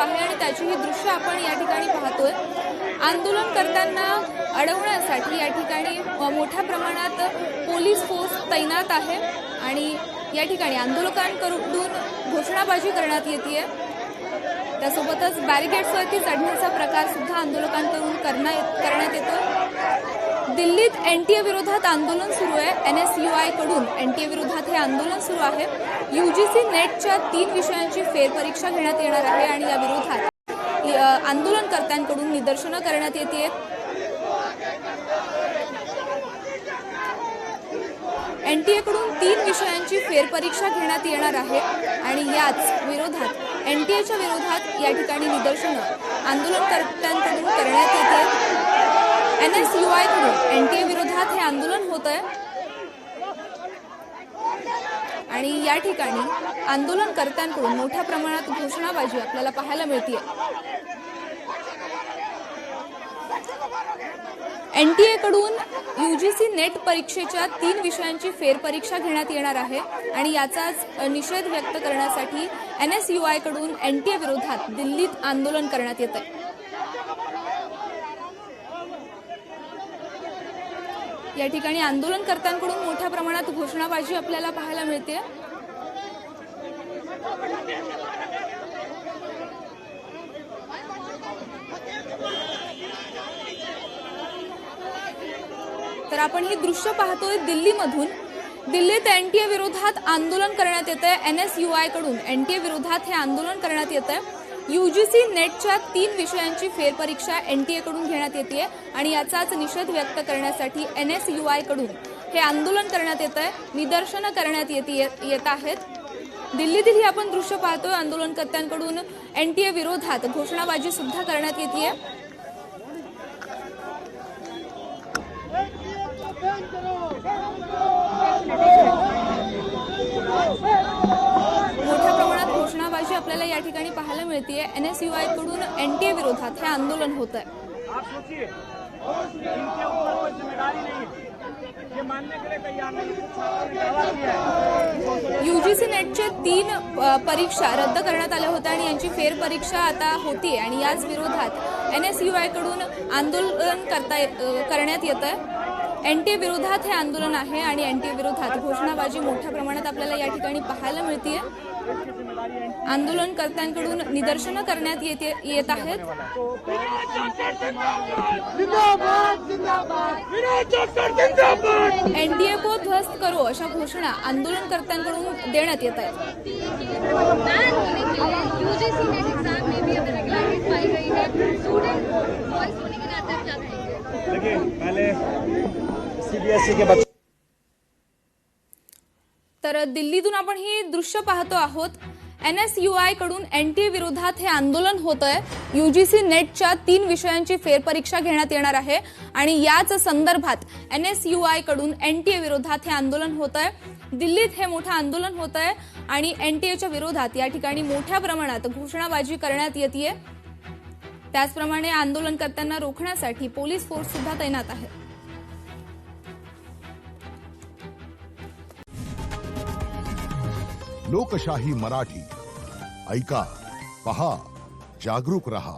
आहे आणि त्याची ही दृश्य आपण या ठिकाणी पाहतोय। आंदोलन करताना अडवण्यासाठी या ठिकाणी मोठ्या प्रमाणात पोलीस फोर्स तैनात आहे आणि या ठिकाणी आंदोलकांकडून घोषणाबाजी करण्यात येते। त्यासोबतच बॅरिकेड्सवरती चढण्याचा प्रकार सुद्धा आंदोलकांकडून करण्यात येतो। दिल्लीत एनटीए विरोधात आंदोलन सुरू आहे। एनएसयूआय कडून एनटीए विरोधात हे आंदोलन सुरू आहे। यूजीसी नेटच्या 3 विषयांची फेरपरीक्षा घेण्यात येणार आहे आणि या विरोधात आंदोलनकर्त्यांकडून निदर्शनं करण्यात येते। एनटीए कडून 3 विषयांची फेरपरीक्षा घेण्यात येणार आहे आणि याच विरोधात एनटीएच्या विरोधात या ठिकाणी निदर्शनं आंदोलनकर्त्यांकडून करण्यात येते। एनएसयूआय कडून एनटीए विरोधात हे आंदोलन होत आहे आणि या ठिकाणी आंदोलनकर्त्यांकडून मोठ्या प्रमाणात घोषणाबाजी आपल्याला पाहायला मिळते। एनटीए कडून यूजीसी नेट परीक्षेच्या 3 विषयांची फेरपरीक्षा घेण्यात येणार आहे आणि याचाच निषेध व्यक्त करण्यासाठी एनएसयूआय कडून एनटीए विरोधात दिल्लीत आंदोलन करण्यात येत आहे। या ठिकाणी आंदोलनकर्त्यांकडून मोठ्या प्रमाणात घोषणाबाजी आपल्याला पाहायला मिळते। तर आपण ही दृश्य पाहतोय दिल्लीमधून। दिल्लीत एनटीए विरोधात आंदोलन करण्यात येते। एनएसयूआय कडून एनटीए विरोधात हे आंदोलन करण्यात येते। यूजीसी नेटच्या 3 विषयांची फेरपरीक्षा एनटीए कडून घेण्यात येते आणि याचाच निषेध व्यक्त करण्यासाठी एनएसयूआय कडून हे आंदोलन करण्यात येत आहे। निदर्शनं करण्यात येत आहेत। दिल्लीतील ही आपण दृश्य पाहतोय। आंदोलनकर्त्यांकडून एनटीए विरोधात घोषणाबाजी सुद्धा करण्यात येते। मोठ्या प्रमाणात घोषणाबाजी आपल्याला या ठिकाणी पाहायला मिळते। एनएसयूआय कडून एनटीए विरोधात हे आंदोलन होत आहे। यूजीसी नेटचे 3 परीक्षा रद्द करण्यात आल्या होत्या आणि यांची फेरपरीक्षा आता होती आणि याच विरोधात एनएसयूआय कडून आंदोलन करण्यात येत आहे। एनटीए विरोधात हे आंदोलन आहे आणि एनटीए विरोधात घोषणाबाजी मोठ्या प्रमाणात आपल्याला या ठिकाणी पाहायला मिळते। आंदोलनकर्त्यांकडून निदर्शनं करण्यात येत आहेत। एनडीए को ध्वस्त करो अशा घोषणा आंदोलनकर्त्यांकडून देण्यात येत आहेत। तर दिल्लीतून आपण ही दृश्य पाहतो आहोत। एनएसयूआय कडून एनटीए विरोधात हे आंदोलन होत आहे। यूजीसी नेटच्या 3 विषयांची फेरपरीक्षा घेण्यात येणार आहे आणि याच संदर्भात एनएसयूआय कडून एनटीए विरोधात हे आंदोलन होत आहे। दिल्लीत हे मोठं आंदोलन होत आहे आणि एनटीएच्या विरोधात या ठिकाणी मोठ्या प्रमाणात घोषणाबाजी करण्यात येते। त्याचप्रमाणे आंदोलनकर्त्यांना रोखण्यासाठी पोलीस फोर्स सुद्धा तैनात आहे। लोकशाही मराठी ऐका, पहा, जागरूक रहा।